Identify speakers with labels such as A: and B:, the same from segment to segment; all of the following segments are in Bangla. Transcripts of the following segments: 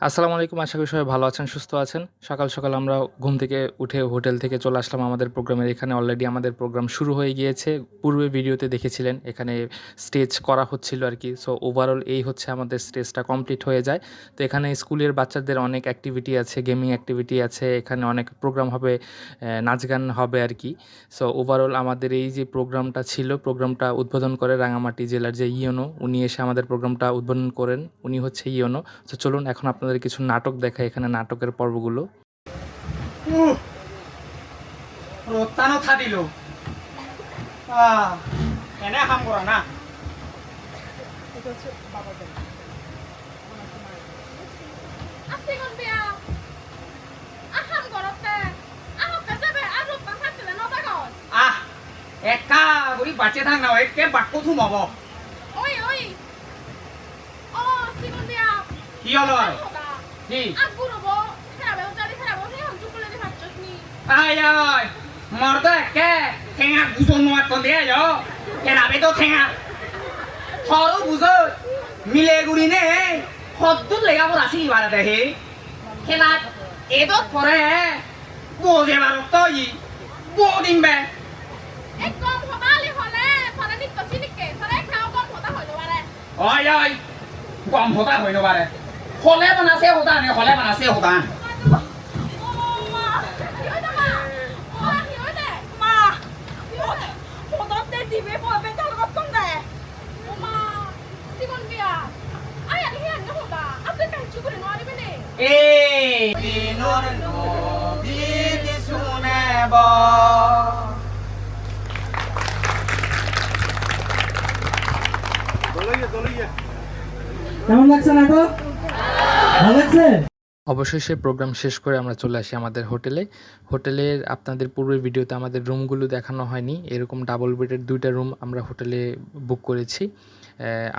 A: আসসালামু আলাইকুম। আশা করি সবাই ভালো আছেন, সুস্থ আছেন। সকাল, সকাল আমরা ঘুম থেকে উঠে হোটেল থেকে চলে আসলাম আমাদের প্রোগ্রামের এখানে। অলরেডি আমাদের প্রোগ্রাম শুরু হয়ে গিয়েছে। পূর্বে ভিডিওতে দেখেছিলেন এখানে স্টেজ করা হচ্ছিল আরকি। সো ওভারঅল এই হচ্ছে আমাদের স্টেজটা কমপ্লিট হয়ে যায়। তো এখানে স্কুলের বাচ্চাদের অনেক অ্যাক্টিভিটি আছে, গেমিং অ্যাক্টিভিটি আছে। এখানে অনেক প্রোগ্রাম হবে, নাচ গান হবে আরকি। সো ওভারঅল আমাদের এই যে প্রোগ্রামটা ছিল, প্রোগ্রামটা উদ্বোধন করে রাঙামাটি জেলার যে ইওনো, উনি এসে আমাদের প্রোগ্রামটা উদ্বোধন করেন। উনি হচ্ছে ইওনো। তো চলুন এখন আপনাদের কিছু নাটক দেখাই, এখানে নাটকের পর্বগুলো।
B: রত্তানো থা দিল এনে কাম করা না আহ একা করি বাঁচে থাক না একে বাক্য থুমাব কি হলো আর কি আয় আয় মর্দ একে ঠেঙা গুছন নোয়ার তো দিয়ে যাও কেরাবে তো ঠেঙা সরু বুঝো মিলে গুড়ি নে সদ্দুর লেগা পর আসি বাড়া দেখে খেলা এদত পরে বোঝে বারক তো ই দিন বে ওই ওই গম হতা হইল বারে হলে বানাছে হতা নে হলে বানাছে হতা Pinur Nobi Disunebo
C: কেমন লাগছে নাটক? ভালো লাগছে?
A: অবশেষে প্রোগ্রাম শেষ করে আমরা চলে আসি আমাদের হোটেলে। হোটেলের আপনাদের পূর্বের ভিডিওতে আমাদের রুমগুলো দেখানো হয়নি। এরকম ডাবল বেডের 2টা রুম আমরা হোটেলে বুক করেছি।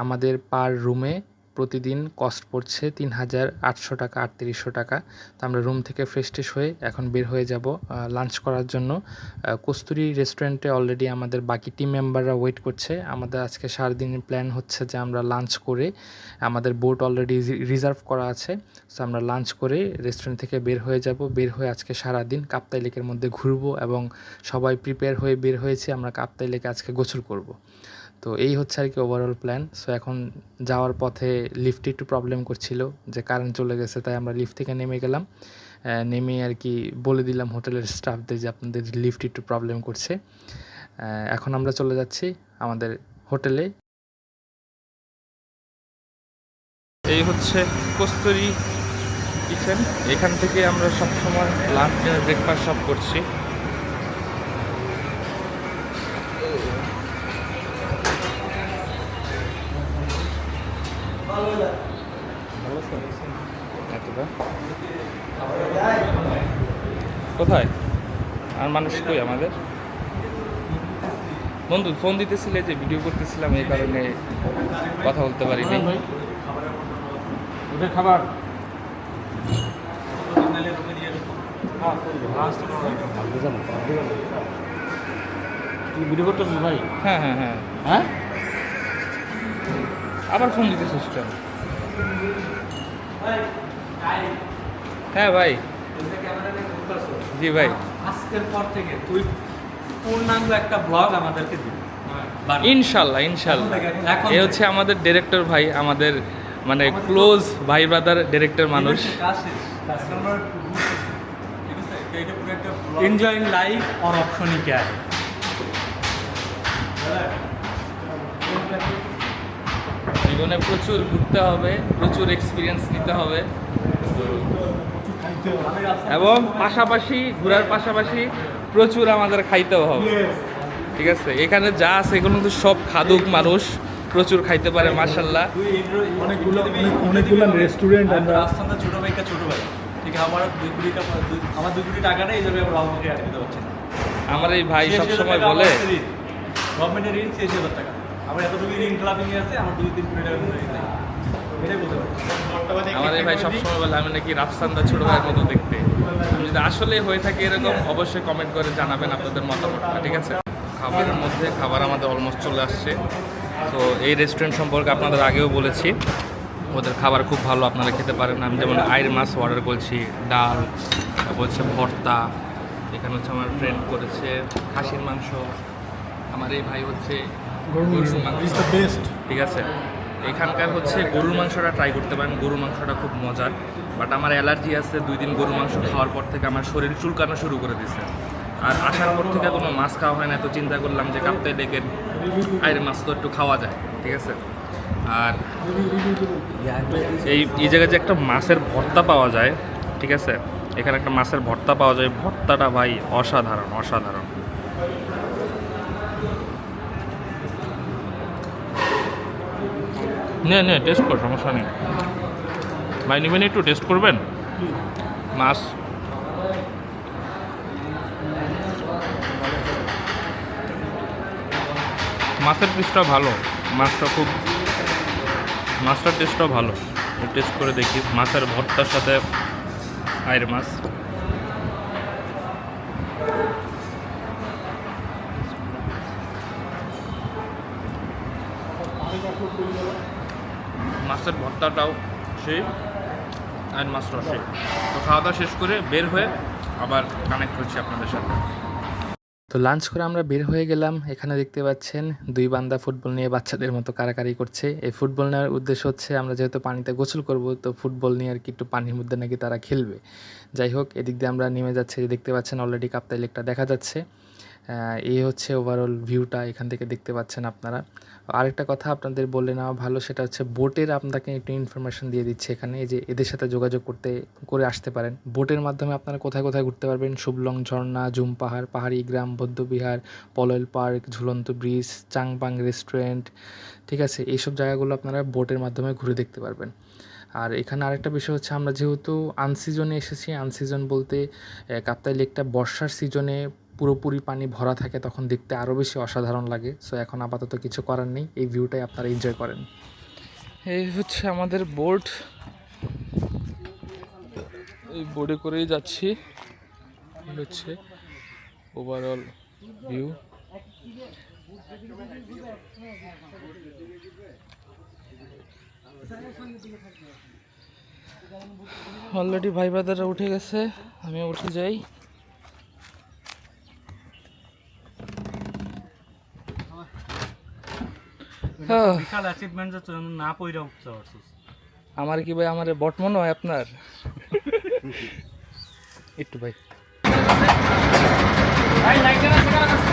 A: আমাদের পার রুমে প্রতিদিন কস্ট পড়ছে ৩,৮০০ টাকা, ৩,৮০০ টাকা। তো আমরা রুম থেকে ফ্রেশ হয়ে এখন বের হয়ে যাব লাঞ্চ করার জন্য। কস্তুরী রেস্টুরেন্টে অলরেডি আমাদের বাকি টিম মেম্বাররা ওয়েট করছে। আমাদের আজকে সারাদিনের প্ল্যান হচ্ছে যে আমরা লাঞ্চ করে, আমাদের বোট অলরেডি রিজার্ভ করা আছে। সো আমরা লাঞ্চ করে রেস্টুরেন্ট থেকে বের হয়ে যাব। বের হয়ে আজকে সারাদিন কাপ্তাই লেকের মধ্যে ঘুরবো এবং সবাই প্রিপেয়ার হয়ে বের হয়েছি আমরা কাপ্তাই লেকে আজকে গোসল করব। তো এই হচ্ছে আর কি ওভারঅল প্ল্যান। সো এখন যাওয়ার পথে লিফটে একটু প্রবলেম করছিল, যে কারেন্ট চলে গেছে, তাই আমরা লিফট থেকে নেমে গেলাম। নেমে আর কি বলে দিলাম হোটেলের স্টাফদের যে আপনাদের লিফট একটু প্রবলেম করছে। এখন আমরা চলে যাচ্ছি আমাদের হোটেলে। এই হচ্ছে কস্তুরী কিচেন। এখান থেকে আমরা সবসময় লাঞ্চ ডিনার ব্রেকফাস্ট সব করছি। কোথায় আর মানুষ কই আমাদের? বন্ধু ফোন দিতেছিলে যে ভিডিও করতেছিলাম, এই কারণে কথা বলতে পারিনি।
C: খাবার তুই ভিডিও করতেছিস ভাই?
A: হ্যাঁ হ্যাঁ হ্যাঁ
C: হ্যাঁ,
A: আবার ফোন দিতেছিস কেন? হ্যাঁ ভাই, জি ভাই।
D: আজকের পর থেকে তুই পূর্ণাঙ্গ একটা ব্লগ আমাদেরকে দিবি
A: ইনশাল্লাহ ইনশাল্লাহ।
D: এখন
A: এ হচ্ছে আমাদের ডিরেক্টর ভাই, আমাদের মানে ক্লোজ ভাই ব্রাদার ডিরেক্টর মানুষ।
D: এনজয়িং লাইফ और ऑप्शन ही क्या है?
A: জীবনে প্রচুর ঘুরতে হবে, প্রচুর এক্সপিরিয়েন্স নিতে হবে, এবং পাশাপাশি ঘোরার পাশাপাশি প্রচুর আমাদের খাইতেও হবে। ঠিক আছে, এখানে যা আছে এগুলো কিন্তু সব খাদুক মানুষ, প্রচুর খাইতে পারে মাশাআল্লাহ।
C: অনেকগুলো রেস্টুরেন্ট আমরা
D: রাজস্থানের ছোট ভাইকা ছোট ভাই, ঠিক আছে, আমার 2 কোটি টাকা নেই, এই জন্য আমরা আমাকে আর দিতে পারছি না।
A: আমার এই ভাই সবসময় বলে
D: গভর্নমেন্টের ঋণ 60,000 টাকা, আমার এতটুকু ঋণ ক্লাবিং আছে, আমার 2-3 কোটি টাকা ঋণ আছে, এটাই বলতে পারি।
A: আমার এই ভাই সবসময় বলে আমি নাকি রাফসানদা ছোট ভাইয়ের মতো দেখতে। আমি যদি আসলে হয়ে থাকে এরকম, অবশ্যই কমেন্ট করে জানাবেন আপনাদের মতামতটা। ঠিক আছে, খাবারের মধ্যে খাবার আমাদের অলমোস্ট চলে আসছে। তো এই রেস্টুরেন্ট সম্পর্কে আপনাদের আগেও বলেছি, ওদের খাবার খুব ভালো, আপনারা খেতে পারেন। আমি যেমন আইর মাছ অর্ডার করছি, ডাল, তারপর হচ্ছে ভর্তা, এখানে হচ্ছে আমার ফ্রেন্ড করেছে খাসির মাংস, আমার এই ভাই হচ্ছে গরুর মাংস।
C: Is the best.
A: ঠিক আছে, এখানকার হচ্ছে গরুর মাংসটা ট্রাই করতে পারেন, গরুর মাংসটা খুব মজার। বাট আমার অ্যালার্জি আছে, 2 দিন গরুর মাংস খাওয়ার পর থেকে আমার শরীর চুলকানো শুরু করে দিছে। আর আসার পর থেকে কোনো মাছ খাওয়া হয় না, তো চিন্তা করলাম যে কাপ্তাই লেকের আইরে মাছ তো একটু খাওয়া যায়, ঠিক আছে। আর এই জায়গায় যে একটা মাছের ভর্তা পাওয়া যায়, ঠিক আছে, এখানে একটা মাছের ভর্তা পাওয়া যায়, ভর্তাটা ভাই অসাধারণ অসাধারণ। নে টেস্ট কর, সমস্যা নেই ভাই, নেবেন একটু টেস্ট করবেন মাছ। মাছের পিসটা ভালো, মাছটার টেস্টটাও ভালো। টেস্ট করে দেখি মাছের ভর্তার সাথে আইর মাছ। মাছের ভর্তাটাও সেই, আইর মাছটাও সেই। তো খাওয়া দাওয়া শেষ করে বের হয়ে আবার কানেক্ট হচ্ছি আপনাদের সাথে। তো লাঞ্চ করে আমরা বের হয়ে গেলাম। এখানে দেখতে পাচ্ছেন 2 বান্দা ফুটবল নিয়ে বাচ্চাদের মতো কারাকারি করছে। এই ফুটবল নেওয়ার উদ্দেশ্য হচ্ছে আমরা যেহেতু পানিতে গোসল করব, তো ফুটবল নিয়ে আর কি একটু পানির মধ্যে নাকি তারা খেলবে। যাই হোক, এদিক দিয়ে আমরা নেমে যাচ্ছি, দেখতে পাচ্ছেন অলরেডি কাপ্তাই লেকটা দেখা যাচ্ছে। এই হচ্ছে ওভারঅল ভিউটা এখান থেকে দেখতে পাচ্ছেন আপনারা। আরেকটা কথা আপনাদের বলে নেওয়া ভালো, সেটা হচ্ছে বোটের আপনাকে একটু ইনফরমেশন দিয়ে দিচ্ছে এখানে, যে এদের সাথে যোগাযোগ করে আসতে পারেন। বোটের মাধ্যমে আপনারা কোথায় কোথায় ঘুরতে পারবেন: শুভলং ঝর্ণা, জুম পাহাড়, পাহাড়ি গ্রাম, বৌদ্ধবিহার, পলয়েল পার্ক, ঝুলন্ত ব্রিজ, চাংবাং রেস্টুরেন্ট, ঠিক আছে, এইসব জায়গাগুলো আপনারা বোটের মাধ্যমে ঘুরে দেখতে পারবেন। আর এখানে আরেকটা বিষয় হচ্ছে, আমরা যেহেতু আনসিজনে এসেছি, আনসিজন বলতে কাপ্তাই লেকটা বর্ষার সিজনে পুরোপুরি পানি ভরা থাকে, তখন দেখতে আরও বেশি অসাধারণ লাগে। সো এখন আপাতত কিছু করার নেই, এই ভিউটাই আপনারা এনজয় করেন। এই হচ্ছে আমাদের বোট, এই বোটে করেই যাচ্ছি। এই হচ্ছে ওভারঅল ভিউ। অলরেডি ভাই বাদাররা উঠে গেছে, আমিও উঠে যাই।
D: বিশাল অ্যাচিভমেন্ট যে তুই না পইরা উঠতে পারছিস।
A: আমার কি ভাই, আমার বট মনে হয় আপনার? একটু ভাই
B: ভাই লাইট আছে কারা আছে?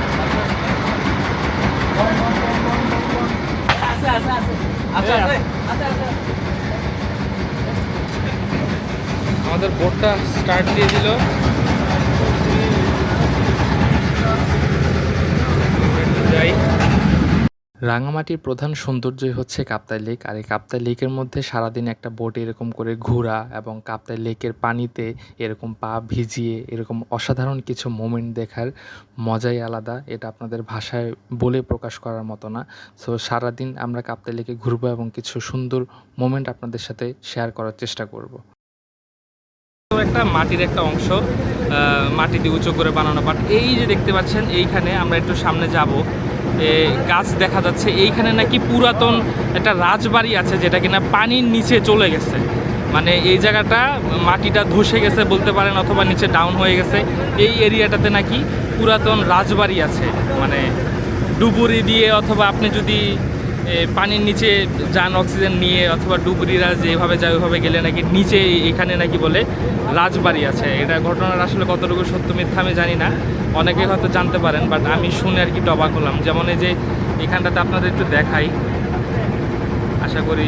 B: আছে।
A: আমাদের বোটটা স্টার্ট দিয়ে দিল। যাই। রাঙামাটির প্রধান সৌন্দর্যই হচ্ছে কাপ্তাই লেক। আর এই কাপ্তাই লেকের মধ্যে সারাদিন একটা বোটে এরকম করে ঘোরা এবং কাপ্তাই লেকের পানিতে এরকম পা ভিজিয়ে এরকম অসাধারণ কিছু মোমেন্ট দেখার মজাই আলাদা। এটা আপনাদের ভাষায় বলে প্রকাশ করার মতো না। সো সারাদিন আমরা কাপ্তাই লেকে ঘুরবো এবং কিছু সুন্দর মোমেন্ট আপনাদের সাথে শেয়ার করার চেষ্টা করব। একটা মাটির একটা অংশ, মাটি দিয়ে উঁচু করে বানানো, বাট এই যে দেখতে পাচ্ছেন এইখানে আমরা একটু সামনে যাব, গাছ দেখা যাচ্ছে। এইখানে নাকি পুরাতন একটা রাজবাড়ি আছে, যেটা কিনা পানির নিচে চলে গেছে। মানে এই জায়গাটা মাটিটা ধসে গেছে বলতে পারেন, অথবা নিচে ডাউন হয়ে গেছে। এই এরিয়াটাতে নাকি পুরাতন রাজবাড়ি আছে, মানে ডুবুরি দিয়ে, অথবা আপনি যদি পানির নিচে যান অক্সিজেন নিয়ে, অথবা ডুবুরিরা যেভাবে যায় ওইভাবে গেলে নাকি নিচে এখানে নাকি বলে রাজবাড়ি আছে। এটা ঘটনার আসলে কতটুকু সত্য মিথ্যা আমি জানি না, অনেকে হয়তো জানতে পারেন, বাট আমি শুনে আর কি অবাক হলাম। যেমন এই যে এখানটাতে আপনাদের একটু দেখাই, আশা করি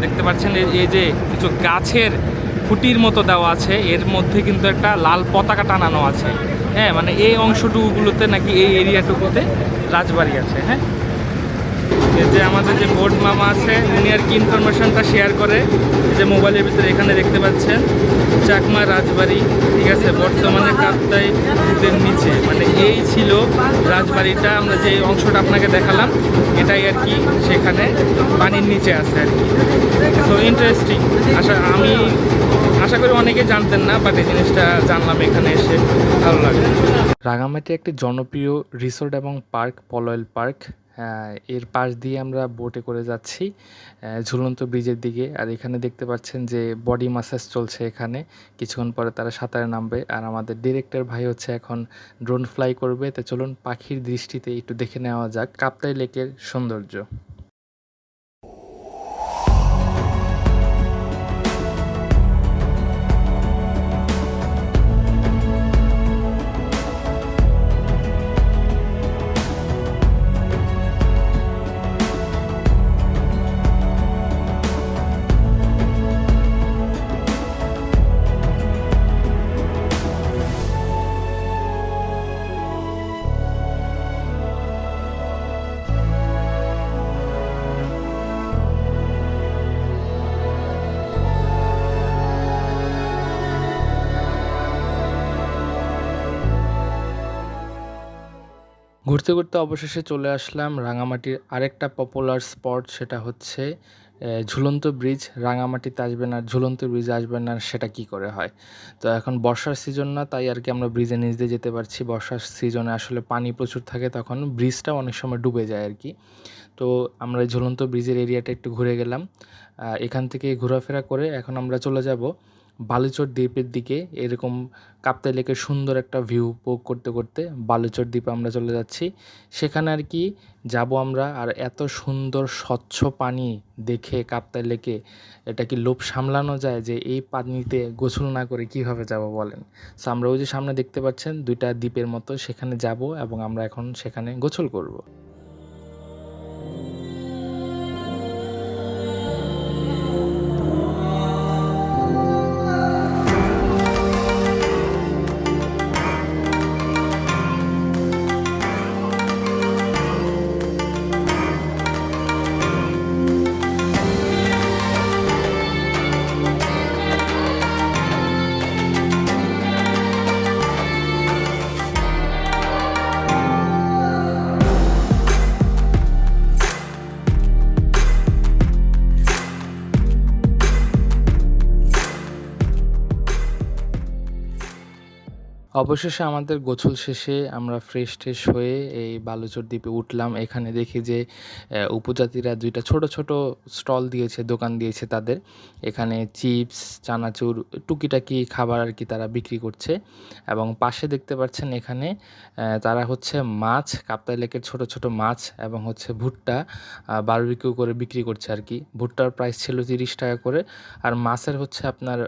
A: দেখতে পাচ্ছেন, এই যে কিছু গাছের খুঁটির মতো দেওয়া আছে, এর মধ্যে কিন্তু একটা লাল পতাকা টানানো আছে। হ্যাঁ, মানে এই অংশটুকুগুলোতে নাকি, এই এরিয়াটুকুতে রাজবাড়ি আছে। হ্যাঁ, এই যে আমাদের যে বোর্ড মামা আছে, উনি আর কি ইনফরমেশনটা শেয়ার করে, যে মোবাইলের ভিতরে এখানে দেখতে পাচ্ছেন চাকমা রাজবাড়ি, ঠিক আছে, বর্তমানে কাপ্তাই নদীর নিচে। মানে এই ছিল রাজবাড়িটা, আমরা যে অংশটা আপনাকে দেখালাম এটাই আর কি সেখানে পানির নিচে আছে আর কি। So interesting. আমি আশা করি অনেকে জানতেন না, বাট এই জিনিসটা জানলাম এখানে এসে, ভালো লাগে। রাঙামাটি একটি জনপ্রিয় রিসোর্ট এবং পার্ক পলয়েল পার্ক। এর পাশ দিয়ে আমরা বোটে করে যাচ্ছি ঝুলন্ত ব্রিজের দিকে। আর এখানে দেখতে পাচ্ছেন যে বডি ম্যাসাজ চলছে এখানে, কিছুক্ষণ পরে তারা সাঁতারে নামবে। আর আমাদের ডিরেক্টর ভাই হচ্ছে এখন ড্রোন ফ্লাই করবে। তো চলুন পাখির দৃষ্টিতে একটু দেখে নেওয়া যাক কাপ্তাই লেকের সৌন্দর্য। ঘুরতে ঘুরতে অবশেষে চলে আসলাম রাঙামাটির আরেকটা পপুলার স্পট, সেটা হচ্ছে ঝুলন্ত ব্রিজ। রাঙামাটিতে আসবেন আর ঝুলন্ত ব্রিজে আসবেন না, সেটা কি করে হয়? তো এখন বর্ষার সিজন না, তাই আর কি আমরা ব্রিজের নিচ দিয়ে যেতে পারছি। বর্ষার সিজনে আসলে পানি প্রচুর থাকে, তখন ব্রিজটা অনেক সময় ডুবে যায় আর কি। তো আমরা ঝুলন্ত ব্রিজের এরিয়াটা একটু ঘুরে গেলাম। এখান থেকে ঘোরাফেরা করে এখন আমরা চলে যাব বালুচর দ্বীপের দিকে। এরকম কাপ্তাই লেকের সুন্দর একটা ভিউ উপভোগ করতে করতে বালুচর দ্বীপে আমরা চলে যাচ্ছি। সেখানে আর কি যাব আমরা। আর এত সুন্দর স্বচ্ছ পানি দেখে কাপ্তাই লেকে এটা কি লোভ সামলানো যায় যে এই পানিতে গোসল না করে কিভাবে যাব বলেন? সো আমরা ওই যে সামনে দেখতে পাচ্ছেন দুইটা দ্বীপের মতো, সেখানে যাব এবং আমরা এখন সেখানে গোসল করব। অবশেষে আমাদের গোসল শেষে আমরা ফ্রেশ ট্রেশ হয়ে এই বালুচর দ্বীপে উঠলাম। এখানে দেখি যে উপজাতিরা দুইটা ছোট ছোট স্টল দিয়েছে, দোকান দিয়েছে তাদের। এখানে চিপস, চানাচুর, টুকিটাকি খাবার আর কি তারা বিক্রি করছে। এবং পাশে দেখতে পাচ্ছেন এখানে তারা হচ্ছে মাছ, কাপ্তাই লেকের ছোট ছোট মাছ এবং হচ্ছে ভুট্টা বারবিকিউ করে বিক্রি করছে আর কি। ভুট্টার প্রাইস ছিল 30 টাকা করে, আর মাছের হচ্ছে আপনার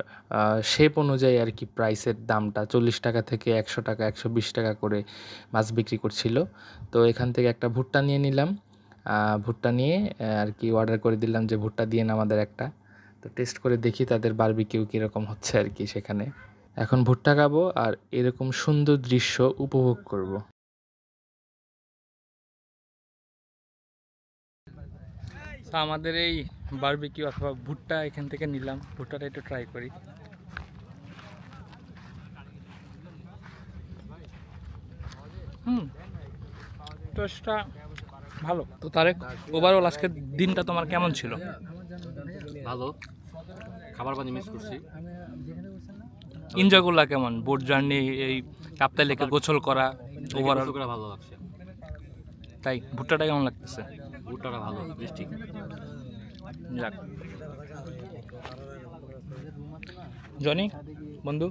A: শেপ অনুযায়ী আর কি প্রাইসের দামটা 40 টাকা থেকে 100 টাকা 120 টাকা করে মাছ বিক্রি করছিল। তো এখান থেকে একটা ভুট্টা নিয়ে নিলাম। ভুট্টা নিয়ে আর কি অর্ডার করে দিলাম যে ভুট্টা দিয়ে আমাদের একটা। তো টেস্ট করে দেখি তাদের বারবিকিউ কীরকম হচ্ছে আর কি সেখানে। এখন ভুট্টা খাবো আর এরকম সুন্দর দৃশ্য উপভোগ করব। আমাদের এই বারবিকিউ অথবা ভুট্টা এখান থেকে নিলাম। ভুট্টাটা একটু ট্রাই করি। টেস্টটা ভালো। তো তারেক, ওভারঅল আজকের দিনটা তোমার কেমন ছিল?
D: ভালো, খাবার পানি মিস করছি।
A: এনজয় করলা কেমন? বোট জার্নি, এই কাপ্তাই লেকে গোসল করা, ওভারঅল
D: ভালো লাগছে।
A: তাই ভুট্টাটা কেমন লাগতেছে?
D: ভুট্টাটা ভালো, টেস্টি।
A: যাক, জনি বন্ধু,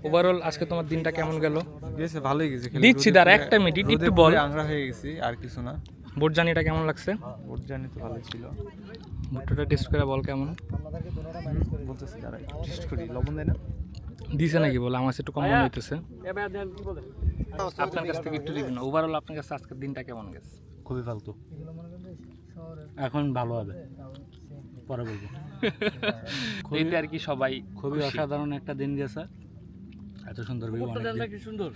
A: ওভারঅল আজকে তোমার দিনটা কেমন গেল?
C: গেছে, ভালোই গেছে।
A: দিচ্ছি দাঁড়া একটা মিনিট, একটু বল।
C: আংরা হয়ে গেছি, আর কিছু না।
A: বোট জার্নিটা কেমন লাগছে?
C: বোট জার্নি তো ভালোই ছিল।
A: ভুট্টাটা টেস্ট করে বল কেমন।
C: বলতেছি দাঁড়াই, টেস্ট করি। লবণ দেয় না?
A: দিছে নাকি বল? আমার কাছে একটু কম মনে হইতেছে। আপনার কাছ থেকে একটু দিবেন। ওভারঅল আপনার কাছে আজকের দিনটা কেমন গেছে?
D: খুবই ফালতু। এখন ভালো হবে, পরে বলবো।
A: এইটা আর কি সবাই
D: খুবই অসাধারণ একটা দিন গেছে। এত সুন্দর ভিউ, অনেক সুন্দর।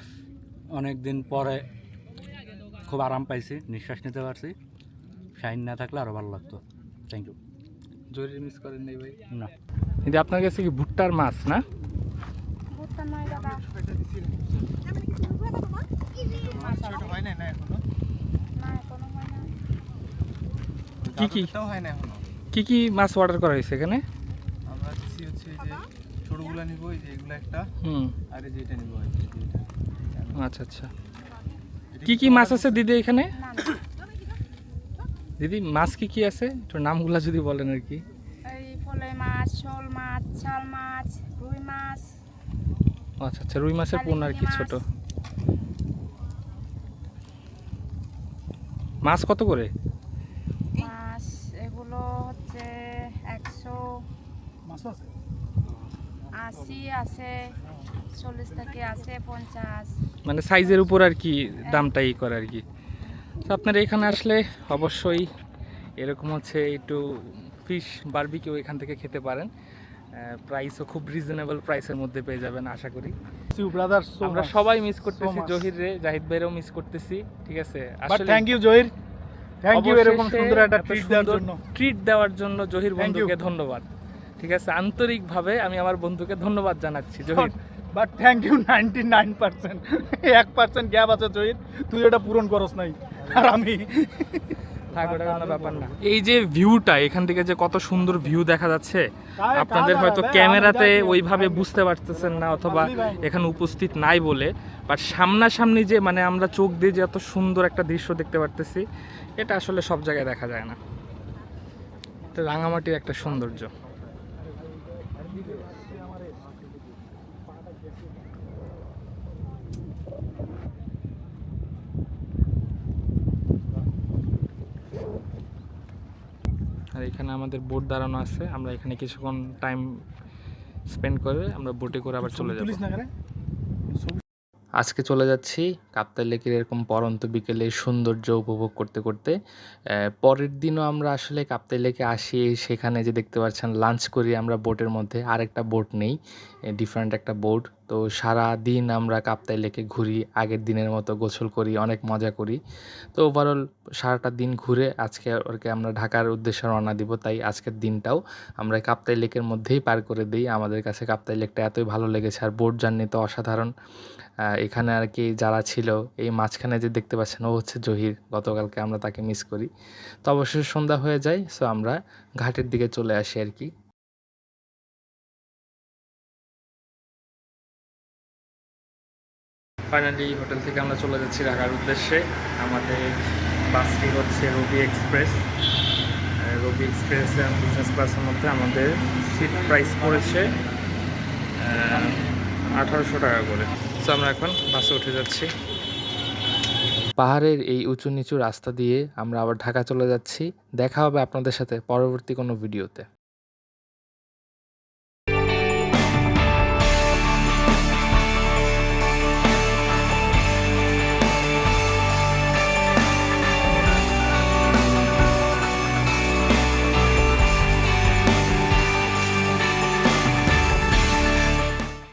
D: অনেক দিন পরে খুব আরাম পাইছি, নিঃশ্বাস নিতে পারছি। শাইন না থাকলে আরো ভালো লাগতো। Thank you.
A: জরুরি মিস করেন নাই ভাই?
D: না,
A: কিন্তু আপনার কাছে কি ভুট্টার মাছ না?
E: ভুট্টা নয় দাদা।
C: হয় না এখনো।
E: না এখনো হয় না।
A: কি কি
C: হয় না এখনো।
A: কি কি মাছ অর্ডার করা হয়েছে এখানে?
C: আমরা দিছি হচ্ছে এই যে ছোটগুলা নিব, এই যে এগুলা একটা, আর এই যে এটা নিব।
A: আচ্ছা আচ্ছা। কি কি মাছ আছে দিদি এখানে?
E: না না
A: দিদি মাছ কি কি আছে একটু নামগুলা যদি বলেন আর কি।
E: এই ফলে মাছ, শোল মাছ, শাল মাছ, রুই মাছ,
A: আচ্ছা আচ্ছা, রুই মাছের পোনা আর কি ছোট। মাছ কত করে?
E: মাছ এগুলো হচ্ছে 180 আছে, 40 থেকে আছে 50।
A: মানে সাইজের উপর আর কি দামটা ই করে আর কি। তো আপনারা এখানে আসলে অবশ্যই এরকম হচ্ছে একটু ফিশ বারবিকিউ এখান থেকে খেতে পারেন। প্রাইসও খুব রিজনেবল প্রাইসের মধ্যে পেয়ে যাবেন আশা করি।
C: ব্রাদার
A: আমরা সবাই মিস করতেছি জহির রে, জাহিদ ভাইরাও মিস করতেছি, ঠিক আছে। আসলে
C: thank you Zahir, thank you এরকম সুন্দর একটা ট্রিট দেওয়ার জন্য।
A: ট্রিট দেওয়ার জন্য জহির
C: Thank you.
A: বন্ধুকে ধন্যবাদ, ঠিক আছে। আন্তরিকভাবে আমি আমার বন্ধুকে ধন্যবাদ জানাচ্ছি Zahir.
C: But thank you 99%। 1% gap আছে জহির, তুই এটা পূরণ করস নাই আর আমি
A: থাক, ওটা কোনো ব্যাপার না। এই যে ভিউটা এখান থেকে যে কত সুন্দর ভিউ দেখা যাচ্ছে, আপনাদের হয়তো ক্যামেরাতে ওইভাবে বুঝতে পারতেছেন না অথবা এখানে উপস্থিত নাই বলে, বাট সামনাসামনি যে মানে আমরা চোখ দিয়ে যে এত সুন্দর একটা দৃশ্য দেখতে পারতেছি, এটা আসলে সব জায়গায় দেখা যায় না। এটা রাঙামাটির একটা সৌন্দর্য। আর এখানে আমাদের বোট দাঁড়ানো আছে, আমরা এখানে কিছুক্ষণ টাইম স্পেন্ড করে আমরা বোটে করে আবার চলে যাব। আজকে চলে যাচ্ছি কাপ্তাই লেকের এরকম পড়ন্ত বিকেলের সৌন্দর্য উপভোগ করতে করতে। পরের দিনও আমরা আসলে কাপ্তাই লেকে আসি, সেখানে যে দেখতে পাচ্ছেন লাঞ্চ করি আমরা বোটের মধ্যে। আরেকটা বোট নেই, ডিফারেন্ট একটা বোট। তো সারা দিন আমরা কাপ্তাই লেকে ঘুরি, আগের দিনের মতো গোসল করি, অনেক মজা করি। তো ওভারঅল সারাটা দিন ঘুরে আজকে ওরকে আমরা ঢাকার উদ্দেশ্যে রওনা দিব। তাই আজকের দিনটাও আমরা কাপ্তাই লেকের মধ্যেই পার করে দিই। আমাদের কাছে কাপ্তাই লেকটা এতই ভালো লেগেছে, আর বোট জার্নি তো অসাধারণ। এখানে আর কি যারা ছিল, এই মাঝখানে যে দেখতে পাচ্ছেন ও হচ্ছে জহির, গতকালকে আমরা তাকে মিস করি। তো অবশ্যই সন্ধ্যা হয়ে যায়, সো আমরা ঘাটের দিকে চলে আসি আর কি। ফাইনালি হোটেল থেকে আমরা চলে যাচ্ছি ঢাকার উদ্দেশ্যে। আমাদের বাসটি হচ্ছে রবি এক্সপ্রেস। রবি এক্সপ্রেসে বিজনেস ক্লাসের মধ্যে আমাদের সিট প্রাইস পড়েছে 1800 টাকা করে। তো আমরা এখন বাসে উঠে যাচ্ছি। পাহাড়ের এই উঁচু নিচু রাস্তা দিয়ে আমরা আবার ঢাকা চলে যাচ্ছি। দেখা হবে আপনাদের সাথে পরবর্তী কোনো ভিডিওতে।